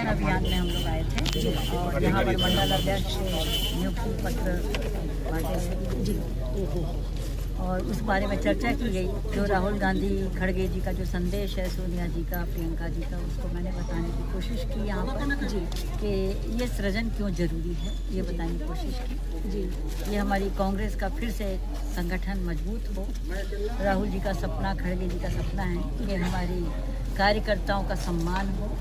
अभियान में हम लोग आए थे और यहाँ पर मंडल अध्यक्ष नियुक्ति पत्र बांटे थे और उस बारे में चर्चा की गई। जो राहुल गांधी खड़गे जी का जो संदेश है, सोनिया जी का, प्रियंका जी का, उसको मैंने बताने की कोशिश की यहाँ पर जी कि ये सृजन क्यों ज़रूरी है, ये बताने की कोशिश की जी। ये हमारी कांग्रेस का फिर से संगठन मजबूत हो। राहुल जी का सपना, खड़गे जी का सपना है कि हमारी कार्यकर्ताओं का सम्मान हो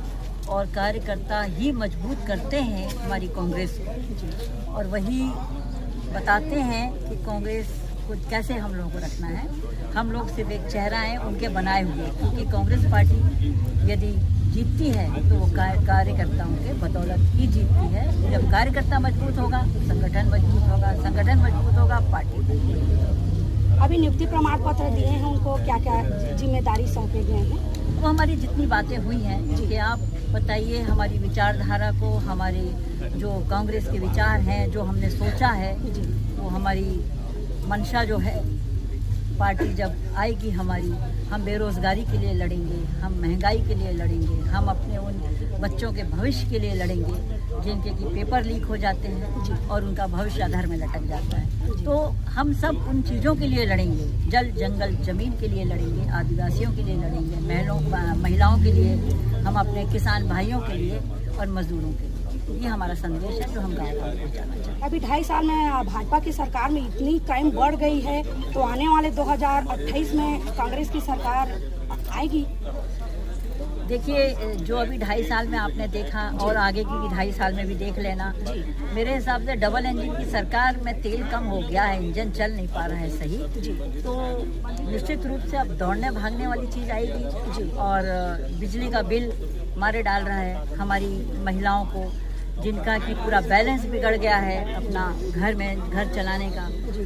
और कार्यकर्ता ही मजबूत करते हैं हमारी कांग्रेस को और वही बताते हैं कि कांग्रेस को कैसे हम लोगों को रखना है। हम लोग सिर्फ एक चेहरा हैं उनके बनाए हुए, क्योंकि कांग्रेस पार्टी यदि जीतती है तो वो कार्यकर्ताओं के बदौलत ही जीतती है। जब कार्यकर्ता मजबूत होगा संगठन मजबूत होगा, संगठन मजबूत होगा पार्टी मजबूत होगी। अभी नियुक्ति प्रमाण पत्र दिए हैं, उनको क्या क्या जिम्मेदारी सौंपे गए हैं? वो हमारी जितनी बातें हुई हैं कि आप बताइए हमारी विचारधारा को, हमारे जो कांग्रेस के विचार हैं, जो हमने सोचा है, वो हमारी मंशा जो है पार्टी जब आएगी हमारी, हम बेरोजगारी के लिए लड़ेंगे, हम महंगाई के लिए लड़ेंगे, हम अपने उन बच्चों के भविष्य के लिए लड़ेंगे जिनके कि पेपर लीक हो जाते हैं और उनका भविष्य अधर में लटक जाता है। तो हम सब उन चीज़ों के लिए लड़ेंगे, जल जंगल जमीन के लिए लड़ेंगे, आदिवासियों के लिए लड़ेंगे, महिलाओं के लिए, हम अपने किसान भाइयों के लिए और मजदूरों के लिए। ये हमारा संदेश है जो हम गाँव को पहुँचाना चाहते हैं। अभी 2.5 साल में भाजपा की सरकार में इतनी क्राइम बढ़ गई है, तो आने वाले 2028 में कांग्रेस की सरकार आएगी? देखिए, जो अभी 2.5 साल में आपने देखा और आगे की भी 2.5 साल में भी देख लेना, मेरे हिसाब से डबल इंजन की सरकार में तेल कम हो गया है, इंजन चल नहीं पा रहा है सही, तो निश्चित रूप से अब दौड़ने भागने वाली चीज़ आएगी और बिजली का बिल मारे डाल रहा है हमारी महिलाओं को, जिनका कि पूरा बैलेंस बिगड़ गया है अपना घर में, घर चलाने का।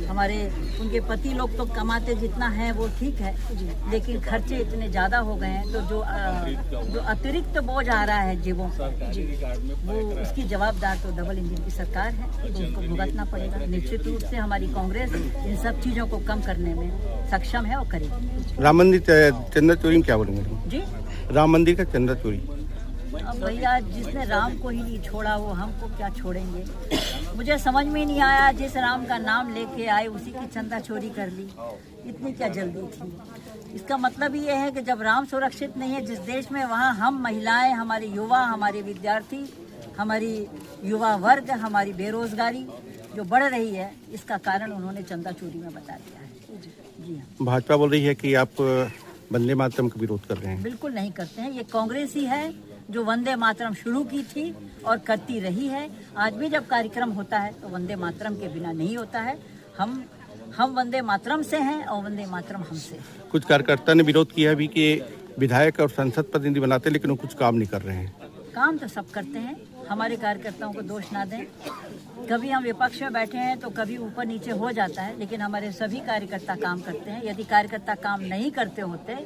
हमारे उनके पति लोग तो कमाते जितना है वो ठीक है, लेकिन खर्चे इतने ज़्यादा हो गए हैं, तो जो अतिरिक्त बोझ आ रहा है जेबों वो उसकी जवाबदार तो डबल इंजन की सरकार है, तो उसको भुगतना पड़ेगा। निश्चित रूप से हमारी कांग्रेस इन सब चीज़ों को कम करने में सक्षम है और करेगी। राम मंदिर चंदा चोरी में क्या बोलेंगे जी? राम मंदिर का चंदा चोरी, अब भैया जिसने राम को ही नहीं छोड़ा वो हमको क्या छोड़ेंगे। मुझे समझ में नहीं आया, जिस राम का नाम लेके आए उसी की चंदा चोरी कर ली, इतनी क्या जल्दी थी। इसका मतलब ये है कि जब राम सुरक्षित नहीं है जिस देश में, वहाँ हम महिलाएं, हमारे युवा, हमारे विद्यार्थी, हमारी युवा वर्ग, हमारी बेरोजगारी जो बढ़ रही है, इसका कारण उन्होंने चंदा चोरी में बता दिया है। जी हाँ, भाजपा बोल रही है कि आप वंदे मातरम का विरोध कर रहे हैं। बिल्कुल नहीं करते हैं, ये कांग्रेस ही है जो वंदे मातरम शुरू की थी और करती रही है। आज भी जब कार्यक्रम होता है तो वंदे मातरम के बिना नहीं होता है। हम वंदे मातरम से हैं और वंदे मातरम हमसे। कुछ कार्यकर्ता ने विरोध किया भी कि विधायक और संसद प्रतिनिधि बनाते लेकिन वो कुछ काम नहीं कर रहे हैं। काम तो सब करते हैं, हमारे कार्यकर्ताओं को दोष ना दें। कभी हम विपक्ष में बैठे हैं तो कभी ऊपर नीचे हो जाता है, लेकिन हमारे सभी कार्यकर्ता काम करते हैं। यदि कार्यकर्ता काम नहीं करते होते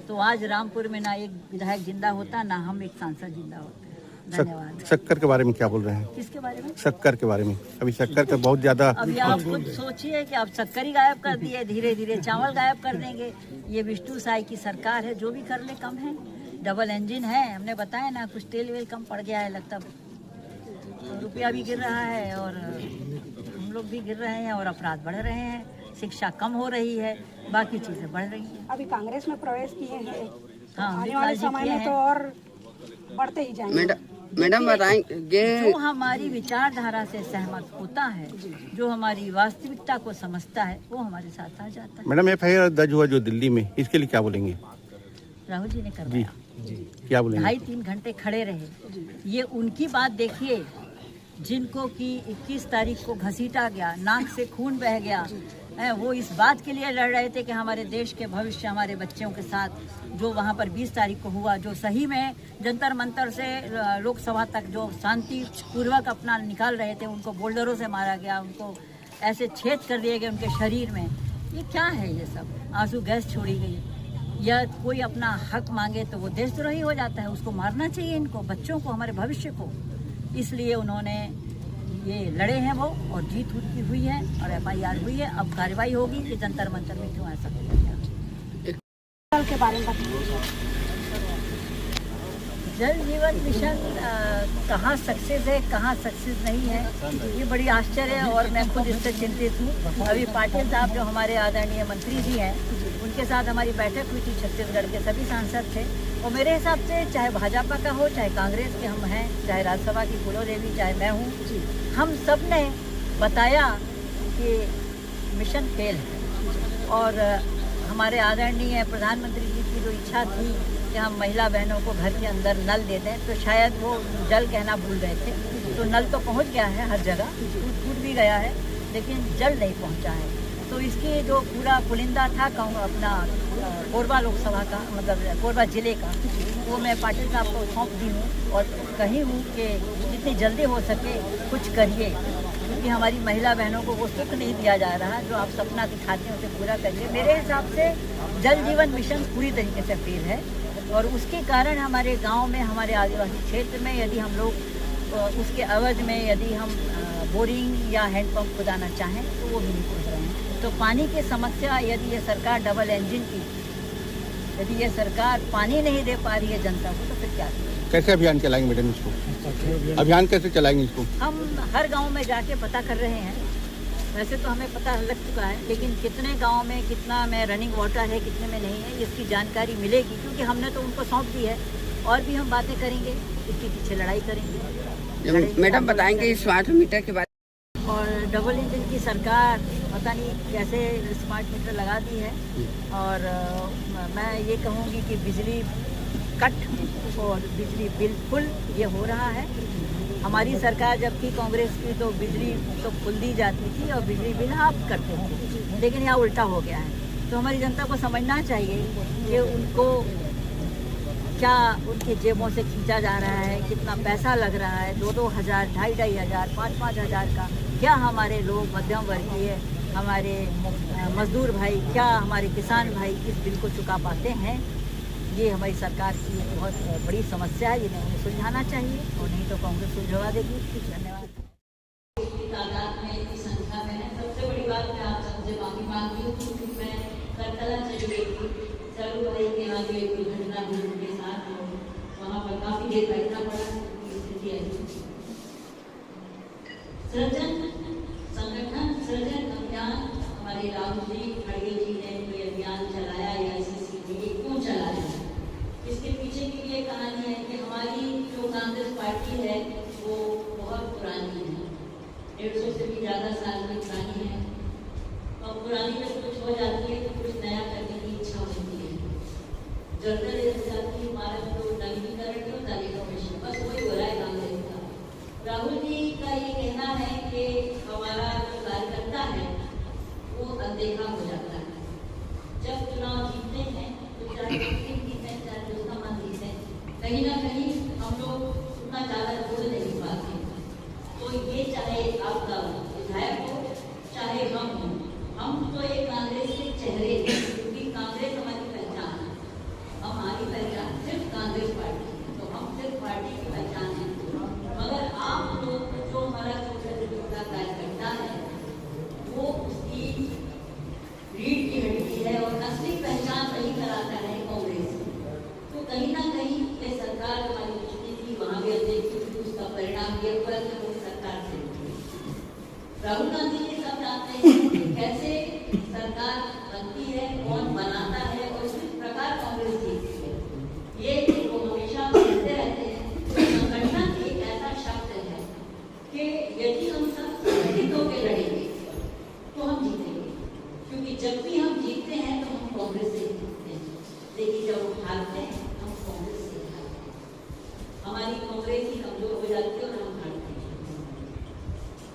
तो आज रामपुर में ना एक विधायक जिंदा होता, ना हम एक सांसद जिंदा होते। धन्यवाद। शक्कर के बारे में क्या बोल रहे हैं? किसके बारे में? शक्कर के बारे में। अभी शक्कर का बहुत ज्यादा, अभी आप खुद सोचिए कि आप शक्कर ही गायब कर दिए, धीरे धीरे चावल गायब कर देंगे। ये विष्णु साई की सरकार है, जो भी कर ले कम है। डबल इंजन है, हमने बताया ना, कुछ तेल वेल कम पड़ गया है लगता, तो रुपया भी गिर रहा है और हम लोग भी गिर रहे हैं और अपराध बढ़ रहे हैं, शिक्षा कम हो रही है, बाकी चीजें बढ़ रही हैं। अभी कांग्रेस में प्रवेश किए हैं, हाँ, आने वाले समय में तो और बढ़ते ही जाएंगे। मैडम बताएंगे, जो हमारी विचारधारा से सहमत होता है, जो हमारी वास्तविकता को समझता है, वो हमारे साथ आ जाता है। मैडम FIR दर्ज हुआ जो दिल्ली में, इसके लिए क्या बोलेंगे? राहुल जी ने करवाया, क्या बोलेंगे? 2.5-3 घंटे खड़े रहे। ये उनकी बात देखिए जिनको कि 21 तारीख को घसीटा गया, नाक से खून बह गया। वो इस बात के लिए लड़ रहे थे कि हमारे देश के भविष्य, हमारे बच्चों के साथ जो वहाँ पर 20 तारीख को हुआ, जो सही में जंतर मंतर से लोकसभा तक जो शांति पूर्वक अपना निकाल रहे थे, उनको बोल्डरों से मारा गया, उनको ऐसे छेद कर दिए गए उनके शरीर में। ये क्या है? ये सब आंसू गैस छोड़ी गई। या कोई अपना हक मांगे तो वो देशद्रोही हो जाता है, उसको मारना चाहिए इनको, बच्चों को, हमारे भविष्य को। इसलिए उन्होंने ये लड़े हैं वो, और जीत उनकी हुई है और FIR हुई है। अब कार्रवाई होगी कि जंतर मंतर में क्यों ऐसा किया गया। के बारे में बताइए। जल जीवन मिशन कहाँ सक्सेस है, कहाँ सक्सेस नहीं है, ये बड़ी आश्चर्य है और मैं खुद इससे चिंतित हूँ। अभी पाटिल साहब जो हमारे आदरणीय मंत्री जी हैं, उनके साथ हमारी बैठक हुई थी, छत्तीसगढ़ के सभी सांसद थे और मेरे हिसाब से चाहे भाजपा का हो, चाहे कांग्रेस के हम हैं, चाहे राज्यसभा की फूलो देवी, चाहे मैं हूँ, हम सब ने बताया कि मिशन फेल है। और हमारे आदरणीय प्रधानमंत्री जी की जो इच्छा थी कि हम महिला बहनों को घर के अंदर नल दे दें, तो शायद वो जल कहना भूल गए थे। तो नल तो पहुंच गया है हर जगह, टूट भी गया है, लेकिन जल नहीं पहुंचा है। तो इसकी जो पूरा पुलिंदा था अपना कोरबा लोकसभा का, मतलब कोरबा जिले का, वो मैं पाटिल साहब को सौंप दी हूँ और कही हूँ कि जितनी जल्दी हो सके कुछ करिए, क्योंकि हमारी महिला बहनों को वो सुख नहीं दिया जा रहा जो आप सपना दिखाते हैं, उसे पूरा करिए। मेरे हिसाब से जल जीवन मिशन पूरी तरीके से फेल है और उसके कारण हमारे गांव में, हमारे आदिवासी क्षेत्र में यदि हम लोग उसके एवज में यदि हम बोरिंग या हैंडपम्प खुदाना चाहें तो वो भी नहीं खुद रहे हैं। तो पानी की समस्या, यदि ये सरकार डबल इंजन की, यदि ये सरकार पानी नहीं दे पा रही है जनता को, तो फिर क्या करें? कैसे अभियान चलाएंगे मैडम इसको? अभियान कैसे चलाएंगे इसको? हम हर गांव में जाके पता कर रहे हैं। वैसे तो हमें पता लग चुका है, लेकिन कितने गांव में कितना में रनिंग वाटर है, कितने में नहीं है, इसकी जानकारी मिलेगी, क्योंकि हमने तो उनको सौंप दी है। और भी हम बातें करेंगे, इसके पीछे लड़ाई करेंगे। मैडम बताएंगे स्मार्ट मीटर के बारे और डबल इंजन की सरकार पता नहीं कैसे स्मार्ट मीटर लगा दी है। और मैं ये कहूँगी कि बिजली कट और बिजली बिल फुल ये हो रहा है। हमारी सरकार जब थी कांग्रेस की तो बिजली तो फुल दी जाती थी और बिजली बिल हाफ करते थे, लेकिन यहाँ उल्टा हो गया है। तो हमारी जनता को समझना चाहिए कि उनको क्या उनकी जेबों से खींचा जा रहा है, कितना पैसा लग रहा है, 2-2 हज़ार, 2,500 हज़ार, 5-5 हज़ार का। क्या हमारे लोग मध्यम वर्गीय, हमारे मजदूर भाई, क्या हमारे किसान भाई इस बिल को चुका पाते हैं? ये हमारी सरकार की बहुत बड़ी समस्या है, जिन्हें उन्हें सुलझाना चाहिए और नहीं तो कांग्रेस सुलझवा देगी। धन्यवाद। तादाद में, इतनी संख्या में है। सबसे बड़ी बात मैं आप सबसे माफी मांगती हूँ, क्योंकि मैं करतला चली गई थी, चलू भाई के यहाँ जो एक दुर्घटना हुई उनके साथ, वहाँ पर काफी देर बैठना पड़ा। स्थिति ऐसी संगठन सृजन अभियान हमारे राहुल जी खड़गे जी ने ये अभियान चलाया, AICC ने ये क्यों चलाया, इसके पीछे की ये कहानी है कि हमारी जो कांग्रेस पार्टी है वो बहुत पुरानी है, 150 से भी ज़्यादा साल की पुरानी है। और पुरानी जब कुछ हो जाती है तो कुछ नया करने की इच्छा होती है। जर्नल जाती इमारत को नवीनीकरण की होता रिनोवेशन, बस वही हो रहा है कांग्रेस का। राहुल जी का ये कहना है कि हमारा जो कार्यकर्ता है वो अनदेखा हो जाता है। जब चुनाव जीतते हैं तो चाहे जीते हैं, चाहे दूसरा मन जीते हैं, कहीं ना कहीं हम लोग उतना ज़्यादा जोड़ नहीं पाते। तो ये चाहे आपका विधायक हो, चाहे हम तो एक कांग्रेस के चेहरे हैं, क्योंकि कांग्रेस हमारी पहचान है। हमारी पहचान सिर्फ कांग्रेस पार्टी है, तो हम सिर्फ पार्टी की पहचान है। मगर आप लोग जो हमारा छोटा कार्यकर्ता है वो उसकी रीढ़ की हड्डी है और असली पहचान वही कराता है कांग्रेस। तो कहीं ना कहीं ये सरकार हमारी पिछली थी, वहाँ भी हम देखते थे, उसका परिणाम ये हुआ कि वो सरकार से राहुल गांधी जी सब जानते हैं कि कैसे सरकार बनती है, कौन बनाता है और किस प्रकार कांग्रेस जीतती है। ये वो हमेशा कहते रहते हैं। संगठन एक ऐसा शब्द है कि यदि हम सब संगठित होकर लड़ेंगे तो हम जीतेंगे, क्योंकि जब भी हम जीतते हैं तो हम कांग्रेस से जीतते हैं, लेकिन जब हम हारते हैं हम कांग्रेस से हारते हैं। हमारी कांग्रेस ही कमजोर हो जाती है और हम हारते हैं।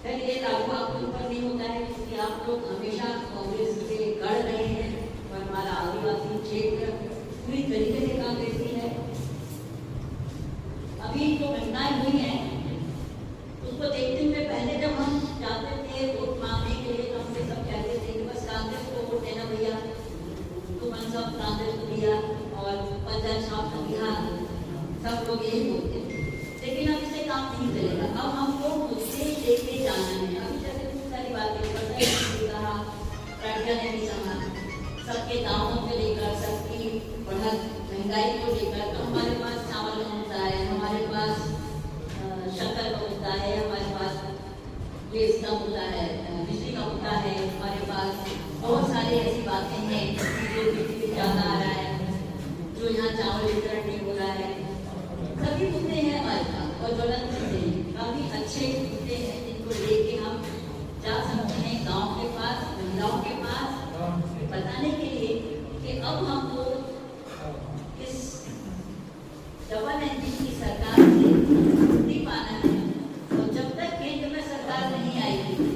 फिर ये लागू आपके ऊपर नहीं होता है, क्योंकि आप लोग हमेशा कांग्रेस से लड़ रहे हैं और हमारा आदिवासी क्षेत्र पूरी तरीके से कांग्रेसी है। अभी जो घटनाएं हुई हैं उसको देखते हुए पहले जब हम जाते थे वोट मांगने के लिए तो हमसे सब कहते थे कि बस कांग्रेस को वोट देना भैया, तो मन सब कांग्रेस को दिया और पंचायत साहब को दिया, सब लोग यही बोलते थे। लेकिन अब इससे काम नहीं चलेगा। अब हमको मुझसे लेके जाना है। अभी जैसे खूब सारी बातें कहा, प्राज्ञा ने भी कहा, सबके दामों को लेकर, सबकी बढ़त महंगाई को लेकर, तो हमारे पास चावल कौन सा है, मुद्दा है, हमारे पास गैस का मुद्दा है, बिजली का मुद्दा है, हमारे पास बहुत सारी ऐसी बातें हैं जो बिजली ज़्यादा आ रहा है, जो यहाँ चावल वितरण नहीं हो रहा है, सभी मुद्दे हैं हमारे पास और ज्वलंत मुद्दे हैं, काफ़ी अच्छे मुद्दे हैं जिनको लेके हम जा सकते हैं गाँव के पास, महिलाओं के पास, बताने के लिए कि अब हमको इस डबल इंजन की सरकार से मुक्ति पाना है। और जब तक केंद्र में सरकार नहीं आएगी,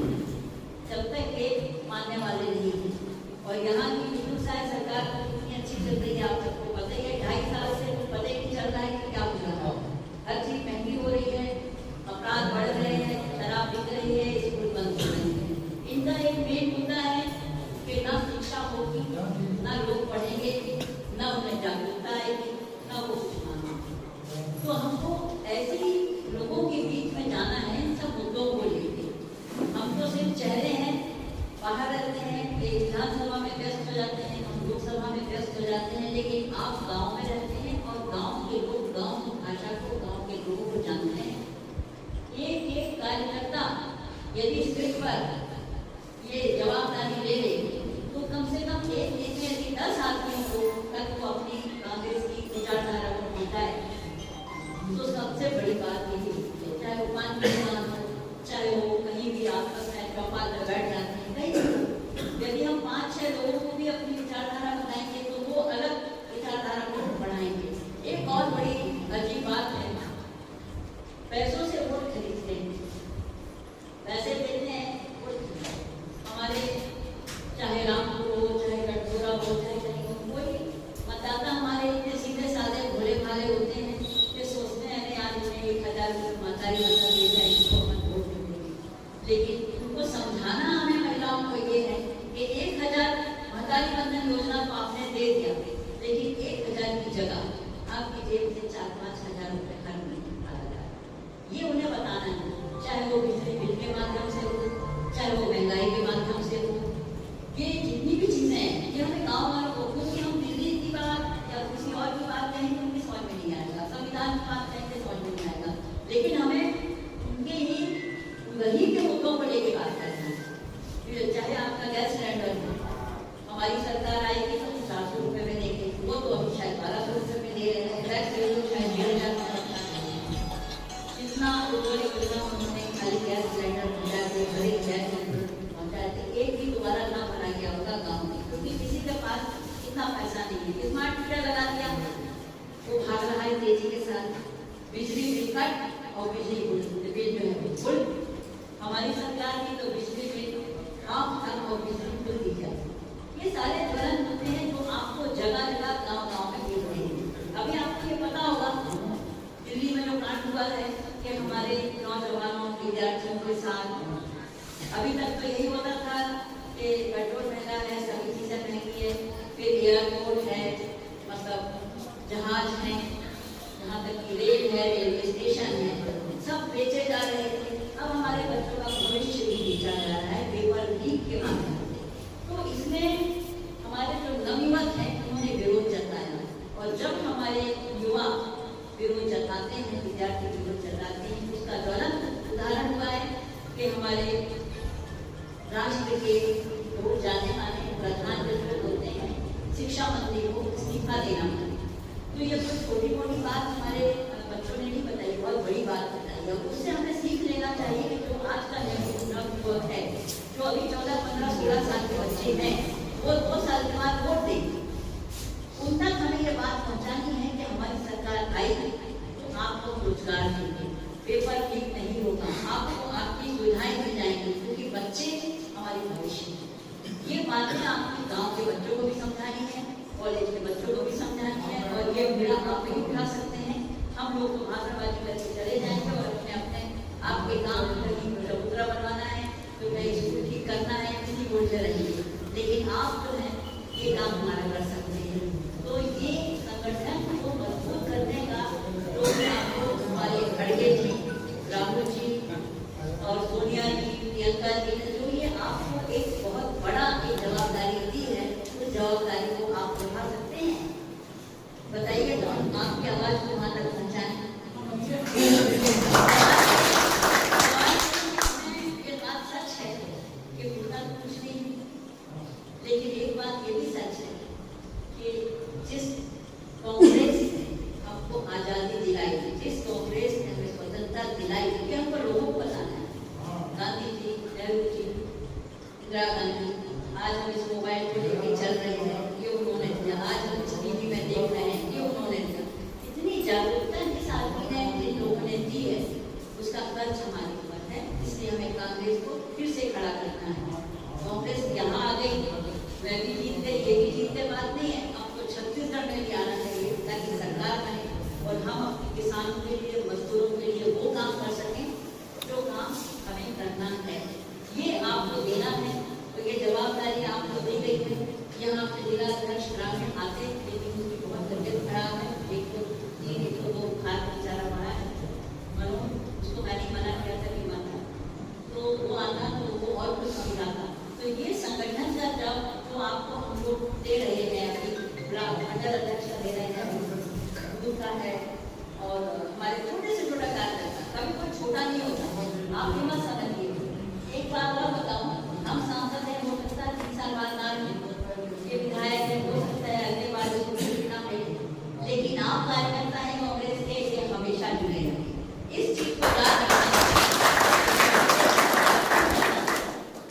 जब तक ये मानने वाले नहीं हैं। और यहाँ की बिल्कुल सारी सरकार कितनी अच्छी चल रही है, आप सबको पता ही है। 2.5 साल से पता ही नहीं चल रहा है कि क्या हो रहा है। हर चीज महंगी हो रही है, अपराध बढ़ रहे हैं, शराब बिक रही है, स्कूल बंद हो रहे हैं। इनका एक मेन मुद्दा है कि ना शिक्षा होगी, ना लोग पढ़ेंगे, ना उन्हें जागरूकता आएगी, ना वो कुछ मानेंगे। तो हमको ऐसे ही लोगों के बीच में जाना है इन सब मुद्दों को लेके। हम तो सिर्फ चेहरे हैं, बाहर रहते हैं, एक विधानसभा में व्यस्त हो जाते हैं, हम लोकसभा में व्यस्त हो जाते हैं, लेकिन आप गांव में रहते हैं और गांव के लोग गांव की भाषा को, गांव के लोगों को जानते हैं। एक एक कार्यकर्ता यदि सिर पर ये जवाबदारी ले ले तो कम से कम एक दिन में यदि 10 आदमियों को तक वो अपनी कांग्रेस की विचारधारा को पहुंचाए तो सबसे बड़ी बात यही है। चाहे वो 5 किसान हो, चाहे वो कहीं भी आपस में चौपाल में बैठ जाते हैं, कहीं यदि हम 5-6 लोगों को भी अपनी विचारधारा बताएंगे तो वो अलग विचारधारा को बढ़ाएंगे। एक और बड़ी अजीब बात है, पैसों से वोट खरीदते हैं, पैसे देते हैं। हमारे चाहे रामपुर हो, चाहे कटघोरा हो, चाहे कहीं हो, कोई मतदाता हमारे इतने सीधे साधे भोले भाले होते हैं कि सोचते हैं अरे आज उन्हें 1000 महतारी बंदा दे जाए, इसको हम वोट देंगे। लेकिन उनको समझाना हमें महिलाओं को ये है कि 1000 महतारी बंधन योजना तो आपने दे दिया, लेकिन 1000 की जगह आपकी जेब से 4-5 हजार रुपये हर महीने निकाला जाए। ये उन्हें बताना है, चाहे वो बिजली बिल के माध्यम से हो, चाहे वो महंगाई के माध्यम से हो। ये जितनी भी चीजें हैं ये हमें गाँव वालों को, क्योंकि हम दिल्ली की बात या किसी और की बात कहेंगे उनकी समझ में नहीं आएगा, संविधान की बात कहेंगे समझ में नहीं आएगा, लेकिन हमें उनके ही वही के मुद्दों को लेके बात करना है। चाहे आपका गैस सिलेंडर हो, हमारी सरकार आएगी तो 400 रुपये में देंगे, वो तो अभी शायद 1200 रुपये में दे रहे हैं, गैस सिलेंडर शायद 1500 जितना योजना उन्होंने खाली गैस सिलेंडर पहुँचा के हर एक गैस सिलेंडर पहुँचाए थे, एक भी दोबारा ना बना गया होगा गाँव में, क्योंकि किसी के पास इतना पैसा नहीं है। स्मार्ट मीटर लगा दिया, वो भाग रहा है तेजी के साथ, बिजली बिल कट और बिजली बिल जो है बिल्कुल हमारी सरकार की तो बिजली बिल हाफ तक और बिजली बिल दी जाए। ये सारे ज्वलंत मुद्दे हैं जो आपको जगह जगह गाँव में मिल रहे हैं। अभी आपको ये पता होगा दिल्ली में जो कांड हुआ है कि हमारे नौजवानों विद्यार्थियों के साथ अभी तक तो यही होता था कि पेट्रोल महंगा है, सभी चीजें महंगी है, फिर एयरपोर्ट है, मतलब जहाज है, यहाँ तक कि रेल है, रेलवे स्टेशन है, सब बेचे जा रहे थे। अब हमारे बच्चों का भविष्य भी बेचा जा रहा है पेपर लीक के माध्यम से। तो इसमें हमारे जो नवयुवक हैं उन्होंने विरोध जताया, और जब हमारे युवा विरोध जताते हैं, विद्यार्थी विरोध जताते हैं, उसका ज्वलंत उदाहरण हुआ है कि हमारे राष्ट्र के लोग जाने माने प्रधानमंत्री होते हैं, शिक्षा मंत्री को इस्तीफा देना पड़े। तो ये कोई छोटी मोटी बात हमारे बच्चों ने नहीं बताई, बहुत बड़ी बात बताई है। उससे हमें सीख लेना चाहिए कि जो आज का नवयुवक है, जो अभी 14, 15, 16 साल के बच्चे हैं, वो 2 साल के बाद वोट देंगे, उन तक हमें ये बात पहुँचानी है कि हमारी सरकार आएगी तो आपको रोजगार देंगे, पेपर लीक नहीं होगा, आपको आपकी सुविधाएं दी जाएंगी, क्योंकि बच्चे हमारी भविष्य है। ये बातें आपके गांव के बच्चों को भी समझानी है, कॉलेज के बच्चों को भी समझानी है, और ये मेरा आप नहीं उठा सकते हैं। हम लोग तो भाषाबाजी करके चले जाएंगे और अपने अपने आपके गाँव में कहीं चबूतरा बनवाना है, तो कहीं स्कूल ठीक करना है, किसी को रहेंगे, लेकिन आप जो है ये काम हमारा कर सकते हैं। तो ये संगठन को मजबूत करने का आपको हमारे खड़गे जी, राहुल जी और सोनिया जी, प्रियंका जी ने जो ये आपको एक बहुत बड़ा एक जवाबदारी दी है, उस जवाबदारी को आप निभा सकते हैं। बताइए तो आपकी आवाज को वहां तक पहुंचाएं। आप भी मत समझिए। एक बात और बताऊं, हम सांसद हैं, हो सकता है 3 साल बाद ना मिले, ये विधायक है, हो सकता है अगले बार इसको फिर ना मिले, लेकिन आप कार्यकर्ता हैं कांग्रेस के, ये हमेशा जुड़े रहेंगे। इस चीज को याद रखना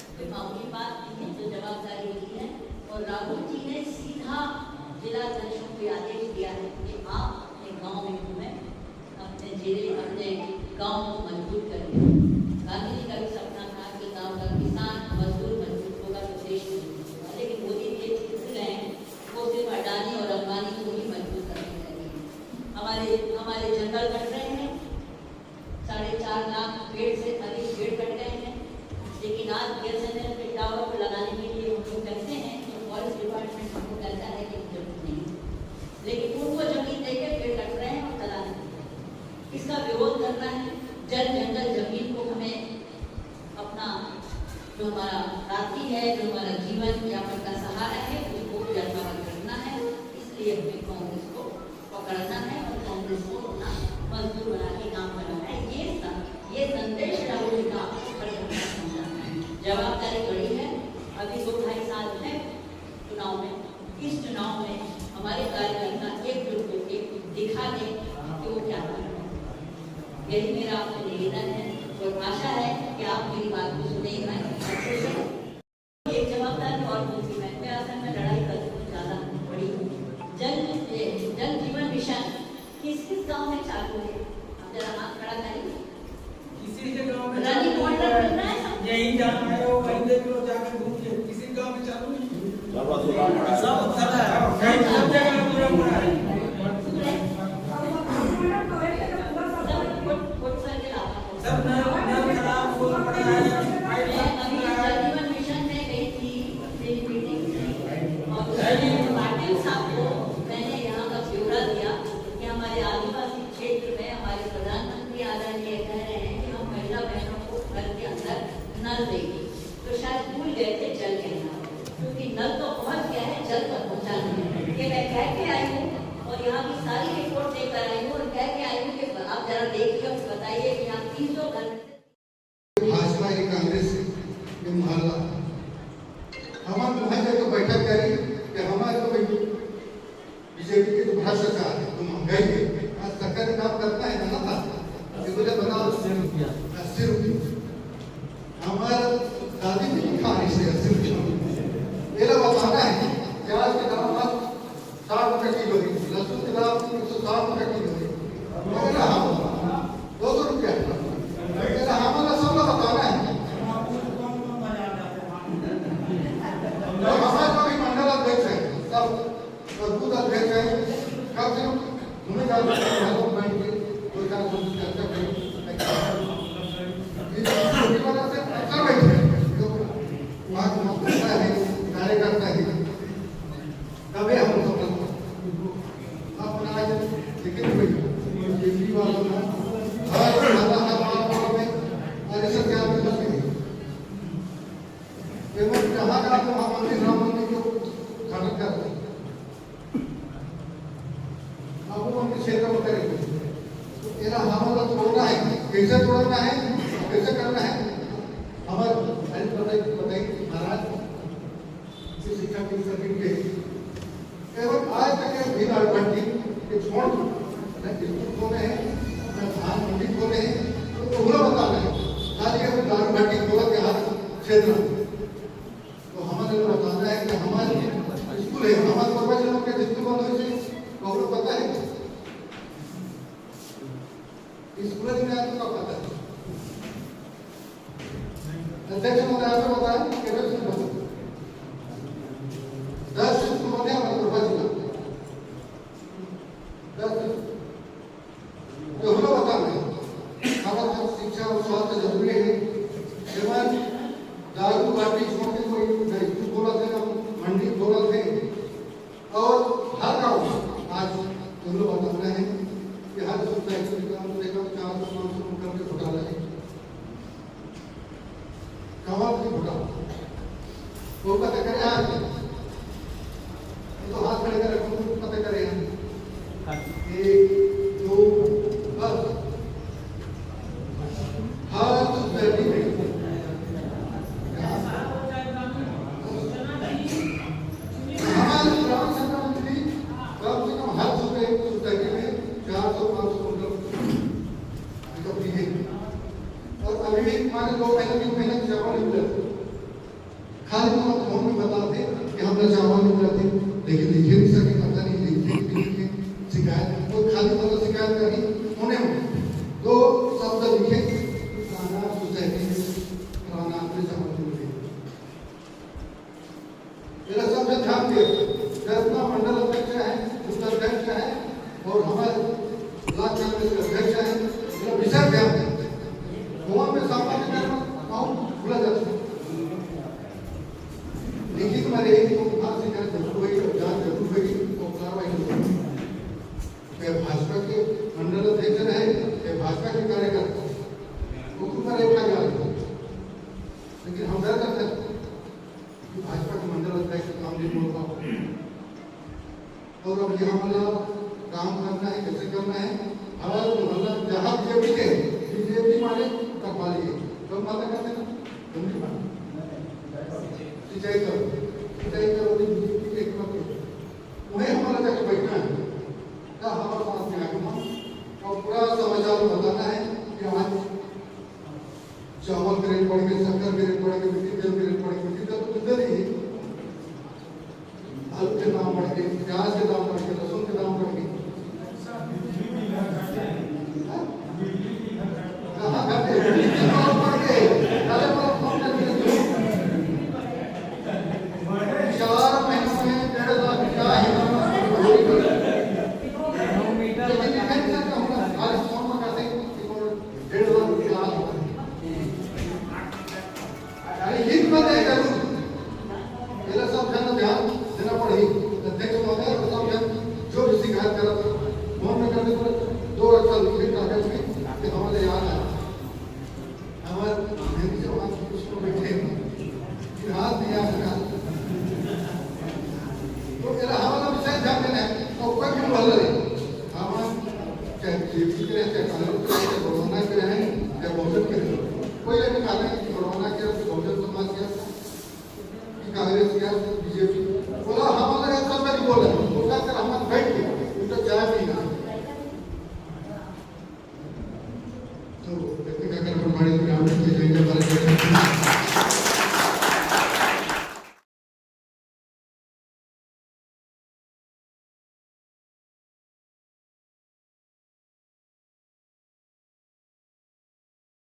कोई मामूली बात नहीं है, जो जवाबदारी की है। और राहुल जी ने सीधा जिला अध्यक्षों को आदेश दिया है कि आप अपने गांव में घूमें, अपने जिले अपने गांव को मजबूत करें। गांधी जी का भी सपना था कि गांव का किसान मजदूर मजबूत होगा तो देश मजबूत होगा, लेकिन मोदी जी सीख गए, वो सिर्फ अडानी और अंबानी को ही मजबूत करने लगे। हमारे जंगल कट रहे हैं, 4.5 लाख पेड़ से अधिक पेड़ कट गए हैं, लेकिन आज BSNL के टावर को लगाने के लिए हम लोग कहते हैं तो फॉरेस्ट डिपार्टमेंट हमको कहता है कि जरूरत नहीं, लेकिन उनको जमीन देकर पेड़ कट रहे हैं और चलाने हैं। इसका विरोध करना है। जल जंगल जमीन को हमें अपना जो हमारा साथी है, जो हमारा जीवन यापन का सहारा है, उसको यथावत करना है। इसलिए हमें कांग्रेस को पकड़ना है और कांग्रेस को अपना मजदूर बना के काम कराना है। ये संदेश राहुल जी का समझाना है। जवाबदारी बड़ी है। अभी 2-2.5 साल है चुनाव में। इस चुनाव में हमारे कार्यकर्ता एकजुट होकर दिखा दें कि वो क्या कर रहे हैं। यही मेरा आपसे निवेदन है और आशा है कि आप मेरी बात को सुनेगा। एक जवाबदारी और दूसरी मैं आसन में लड़ाई कर ज़्यादा बड़ी हूँ। जल जीवन मिशन किस गांव में चालू है? आप जरा हाथ खड़ा करिए। किसी के गांव में रनिंग वाटर मिलना है, यही जाना है, वो वहीं देख लो, जाकर घूमिए। किसी गांव में चालू नहीं, सब खड़ा है, कहीं सब जगह पूरा पड़ा है। सब नल खराब हो पड़ा है। अभी जल जीवन मिशन में गई थी मेरी मीटिंग और पाटिल साहब को मैंने यहाँ का ब्यौरा दिया कि हमारे आदिवासी क्षेत्र में हमारे प्रधानमंत्री आदरणीय कह रहे हैं कि हम महिला बहनों को घर के अंदर नल देंगे, तो शायद भूल गए थे जल कहना, क्योंकि नल तो पहुंच गया है, जल तक पहुंचा नहीं। ये मैं कह के आई हूँ और यहाँ की सारी रिपोर्ट लेकर आई हूँ और कह के आई हूँ कि आप जरा देखिए और बताइए कि यहाँ 300 घर भाजपा की कांग्रेस के मोहल्ला हमारे मुहल्ले को बैठक करी कि हमारे तो बीजेपी की तो भारत सरकार है, तो महंगाई है, आज सरकारी काम करता है ना था, ये मुझे बताओ 80 रुपये हमारा दादी भी खाने से 80 रुपये मेरा बताना है। प्याज के दाम आज 60 रुपये किलो है, लहसुन के दाम 160 रुपये किलो है, 200 रुपया हमारा सब बताना है। हमारे भी मंडल अध्यक्ष है, सब बूथ अध्यक्ष है, कब से घूमे जाते हैं बैठ के कोई चर्चा करें अच्छा बैठे कार्यकर्ता है तभी हम सब अपना आज लेकिन बीजेपी वालों ने जहाँ का तो मंदिर राम मंदिर को खनन कर रहे हैं, अब वो अपने क्षेत्र में करेंगे। तो मेरा हमारा तोड़ना है, कैसे तोड़ना है, कैसे करना है, हमारे बताइए महाराज शिक्षा की सर्किट के केवल आज तक भीड़ भट्टी के छोड़ स्कूल खोले हैं, धान मंडी खोले हैं, तो पूरा बताना है खाली दारू भट्टी खोला के हर क्षेत्र में। तो हमारे को बताना है कि हमारे स्कूल है, हमारे पूर्वजों के स्कूल बंद हुए तो पता है स्कूल में आपको कब पता है? अध्यक्ष महोदय आपको बताया केवल 10 स्कूल बने हमारे पूर्वज में 10 तो हम बताना है हमारा शिक्षा और स्वास्थ्य जरूरी है। केवल दारू बाटी छोड़ के कोई स्कूल खोला थे, मंडी खोला थे और हर गाँव आज हम लोग बताना है कि हर सोसाइटी का 400-500 करके घोटाला है, कमाल की घोटाला वो पता करे आज तो हाथ खड़े कर रखो पता करे 1 2 बस हर भी हमारे 2 महीने 3 महीने की चावल नहीं मिले थे। खाली तो फोन में बताते कि हमने चावल नहीं मिला थे, लेकिन लिखे नहीं सके, पता नहीं लिखे शिकायत वो खाली मतलब शिकायत करी होने में 2 शब्द लिखे पुराना सोसाइटी पुराना अपने चावल मिले। मेरा सबसे ध्यान दिया अपना मंडल अध्यक्ष है, जिला अध्यक्ष है और हमारे ब्लॉक कांग्रेस के अध्यक्ष है, मेरा विशेष ध्यान गोवा में सामान्य खुला जाता है। लिखित में रहेगी तो शिकायत जरूर होगी और जांच जरूर होगी और कार्रवाई होगी। भाजपा के मंडल अध्यक्ष रहे, भाजपा के कार्यकर्ता हुक्म रेखा गया, लेकिन हम डर करते कि भाजपा के मंडल अध्यक्ष काम नहीं बोल पाओ और अब ये हमारा काम करना है, कैसे करना है। हमारा मोहल्ला जहाँ बीजेपी माने कपाली है तो माता कहते ना सिंचाई करो बीजेपी के उन्हें हमारा जाके बैठना है, हमारे पास में आगे और पूरा समाचार बताना है कि आज चावल के रेट बढ़ गए, शक्कर के रेट बढ़ गए, मिट्टी तेल के रेट बढ़ गए। मिट्टी तेल तो मिलते नहीं, आलू के दाम बढ़ गए, प्याज के दाम बढ़ गए, लहसुन के दाम बढ़ गए। कहाँ घटे बढ़ गए, 4 महीनों में 1.5 लाख का मेरा सब ध्यान देना पड़ेगी अध्यक्ष महोदय और सब जो भी शिकायत करा फोन में करने पर 2 अक्षर लिखे कागज में कि हमारे याद आया हमारे बैठे हाथ दिया तो मेरा हमारा विषय ध्यान देना है और कोई भी मोहल्ला नहीं हम चाहे जेपी के रहे, चाहे कांग्रेस के रहे, चाहे बहुजन के रहे, चाहे बहुजन के रहे, कोई लेकिन खाता है